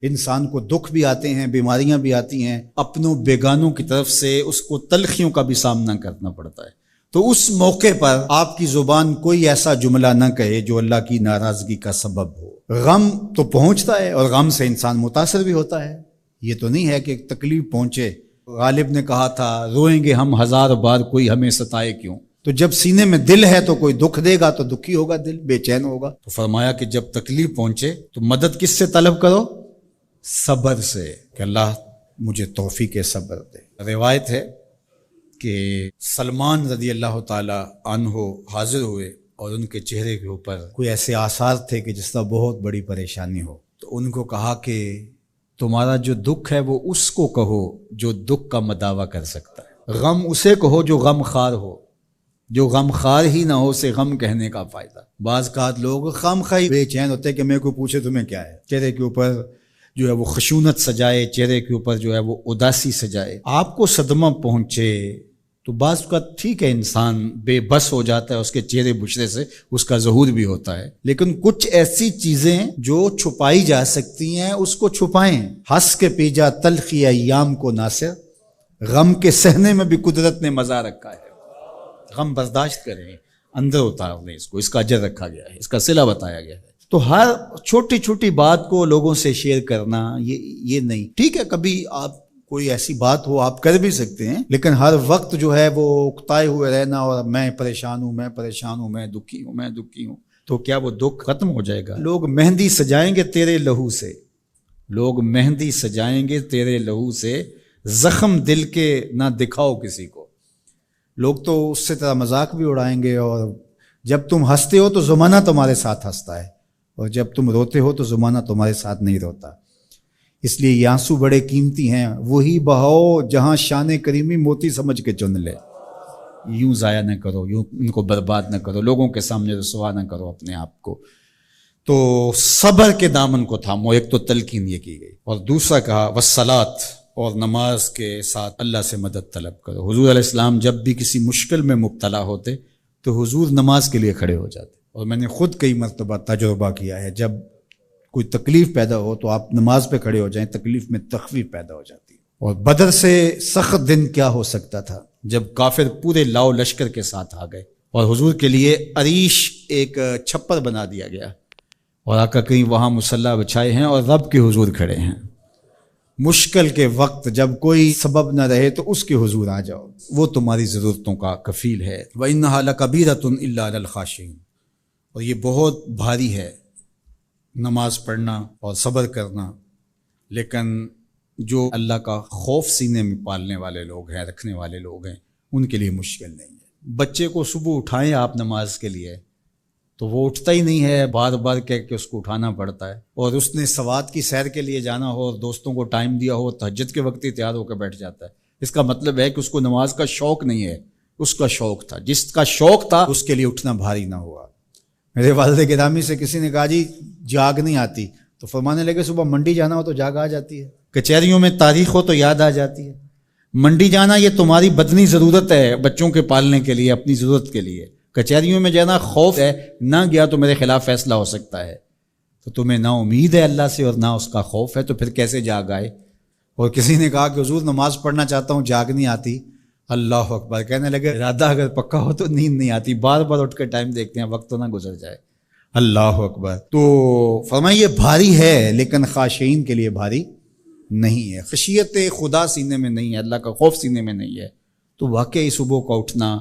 انسان کو دکھ بھی آتے ہیں، بیماریاں بھی آتی ہیں، اپنوں بیگانوں کی طرف سے اس کو تلخیوں کا بھی سامنا کرنا پڑتا ہے۔ تو اس موقع پر آپ کی زبان کوئی ایسا جملہ نہ کہے جو اللہ کی ناراضگی کا سبب ہو۔ غم تو پہنچتا ہے اور غم سے انسان متاثر بھی ہوتا ہے، یہ تو نہیں ہے کہ ایک تکلیف پہنچے۔ غالب نے کہا تھا روئیں گے ہم ہزار بار کوئی ہمیں ستائے کیوں۔ تو جب سینے میں دل ہے تو کوئی دکھ دے گا تو دکھی ہوگا، دل بے چین ہوگا۔ تو فرمایا کہ جب تکلیف پہنچے تو مدد کس سے طلب کرو؟ صبر سے، کہ اللہ مجھے توفیق صبر دے۔ روایت ہے کہ سلمان رضی اللہ تعالی عنہ حاضر ہوئے اور ان کے چہرے کے اوپر کوئی ایسے آثار تھے کہ جس طرح بہت بڑی پریشانی ہو۔ تو ان کو کہا کہ تمہارا جو دکھ ہے وہ اس کو کہو جو دکھ کا مداوع کر سکتا ہے، غم اسے کہو جو غم خار ہو، جو غم خار ہی نہ ہو اسے غم کہنے کا فائدہ۔ بعض اوقات لوگ خام خواہ بے چین ہوتے کہ میں کو پوچھے تمہیں کیا ہے، چہرے کے اوپر جو ہے وہ خشونت سجائے، چہرے کے اوپر جو ہے وہ اداسی سجائے۔ آپ کو صدمہ پہنچے تو بعض اوقات ٹھیک ہے، انسان بے بس ہو جاتا ہے، اس کے چہرے بچھڑے سے اس کا ظہور بھی ہوتا ہے، لیکن کچھ ایسی چیزیں جو چھپائی جا سکتی ہیں اس کو چھپائیں۔ ہنس کے پی جا تلخی ایام کو ناصر، غم کے سہنے میں بھی قدرت نے مزہ رکھا ہے۔ غم برداشت کریں، اندر اتار لیں اس کو، اس کا اجر رکھا گیا ہے، اس کا صلہ بتایا گیا ہے۔ تو ہر چھوٹی چھوٹی بات کو لوگوں سے شیئر کرنا یہ نہیں، ٹھیک ہے کبھی آپ کوئی ایسی بات ہو آپ کر بھی سکتے ہیں، لیکن ہر وقت جو ہے وہ اکتائے ہوئے رہنا اور میں پریشان ہوں، میں پریشان ہوں، میں دکھی ہوں، میں دکھی ہوں، تو کیا وہ دکھ ختم ہو جائے گا؟ لوگ مہندی سجائیں گے تیرے لہو سے، لوگ مہندی سجائیں گے تیرے لہو سے، زخم دل کے نہ دکھاؤ کسی کو۔ لوگ تو اس سے طرح مذاق بھی اڑائیں گے، اور جب تم ہنستے ہو تو زمانہ تمہارے ساتھ ہنستا ہے، اور جب تم روتے ہو تو زمانہ تمہارے ساتھ نہیں روتا۔ اس لیے یہ آنسو بڑے قیمتی ہیں، وہی بہاؤ جہاں شان کریمی موتی سمجھ کے چن لے۔ یوں ضائع نہ کرو، یوں ان کو برباد نہ کرو، لوگوں کے سامنے رسوا نہ کرو اپنے آپ کو۔ تو صبر کے دامن کو تھامو، ایک تو تلقین یہ کی گئی، اور دوسرا کہا والصلاۃ، اور نماز کے ساتھ اللہ سے مدد طلب کرو۔ حضور علیہ السلام جب بھی کسی مشکل میں مبتلا ہوتے تو حضور نماز کے لیے کھڑے ہو جاتے، اور میں نے خود کئی مرتبہ تجربہ کیا ہے، جب کوئی تکلیف پیدا ہو تو آپ نماز پہ کھڑے ہو جائیں، تکلیف میں تخفیف پیدا ہو جاتی ہے۔ اور بدر سے سخت دن کیا ہو سکتا تھا جب کافر پورے لاؤ لشکر کے ساتھ آ گئے، اور حضور کے لیے عریش ایک چھپر بنا دیا گیا، اور آقا کہیں وہاں مصلی بچھائے ہیں اور رب کے حضور کھڑے ہیں۔ مشکل کے وقت جب کوئی سبب نہ رہے تو اس کے حضور آ جاؤ، وہ تمہاری ضرورتوں کا کفیل ہے۔ وَإِنَّهَا لَكَبِيرَةٌ إِلَّا عَلَى الْخَاشِعِينَ، اور یہ بہت بھاری ہے نماز پڑھنا اور صبر کرنا، لیکن جو اللہ کا خوف سینے میں پالنے والے لوگ ہیں، رکھنے والے لوگ ہیں، ان کے لیے مشکل نہیں ہے۔ بچے کو صبح اٹھائیں آپ نماز کے لیے تو وہ اٹھتا ہی نہیں ہے، بار بار کہہ کے اس کو اٹھانا پڑتا ہے، اور اس نے سوات کی سیر کے لیے جانا ہو اور دوستوں کو ٹائم دیا ہو، تہجد کے وقت ہی تیار ہو کے بیٹھ جاتا ہے۔ اس کا مطلب ہے کہ اس کو نماز کا شوق نہیں ہے، اس کا شوق تھا، جس کا شوق تھا اس کے لیے اٹھنا بھاری نہ ہوا۔ میرے والد گرامی سے کسی نے کہا جی جاگ نہیں آتی، تو فرمانے لگے صبح منڈی جانا ہو تو جاگ آ جاتی ہے، کچہریوں میں تاریخ ہو تو یاد آ جاتی ہے۔ منڈی جانا یہ تمہاری بدنی ضرورت ہے بچوں کے پالنے کے لیے، اپنی ضرورت کے لیے۔ کچہریوں میں جانا خوف ہے، نہ گیا تو میرے خلاف فیصلہ ہو سکتا ہے، تو تمہیں نہ امید ہے اللہ سے اور نہ اس کا خوف ہے، تو پھر کیسے جاگ آئے؟ اور کسی نے کہا کہ حضور نماز پڑھنا چاہتا ہوں، جاگ نہیں آتی۔ اللہ اکبر، کہنے لگے ارادہ اگر پکا ہو تو نیند نہیں آتی، بار بار اٹھ کے ٹائم دیکھتے ہیں وقت تو نہ گزر جائے۔ اللہ اکبر۔ تو فرمائے یہ بھاری ہے لیکن خاشعین کے لیے بھاری نہیں ہے، خشیت خدا سینے میں نہیں ہے، اللہ کا خوف سینے میں نہیں ہے، تو واقعی صبح کا اٹھنا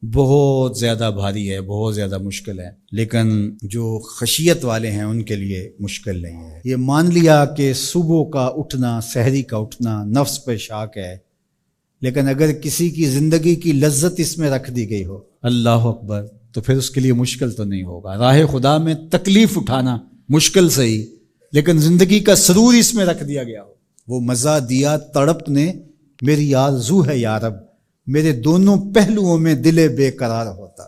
بہت زیادہ بھاری ہے، بہت زیادہ مشکل ہے، لیکن جو خشیت والے ہیں ان کے لیے مشکل نہیں ہے۔ یہ مان لیا کہ صبح کا اٹھنا، سحری کا اٹھنا نفس پہ شاک ہے، لیکن اگر کسی کی زندگی کی لذت اس میں رکھ دی گئی ہو، اللہ اکبر، تو پھر اس کے لیے مشکل تو نہیں ہوگا۔ راہ خدا میں تکلیف اٹھانا مشکل صحیح، لیکن زندگی کا سرور اس میں رکھ دیا گیا ہو۔ وہ مزہ دیا تڑپ نے میری آرزو ہے یا رب، میرے دونوں پہلوؤں میں دل بے قرار ہوتا۔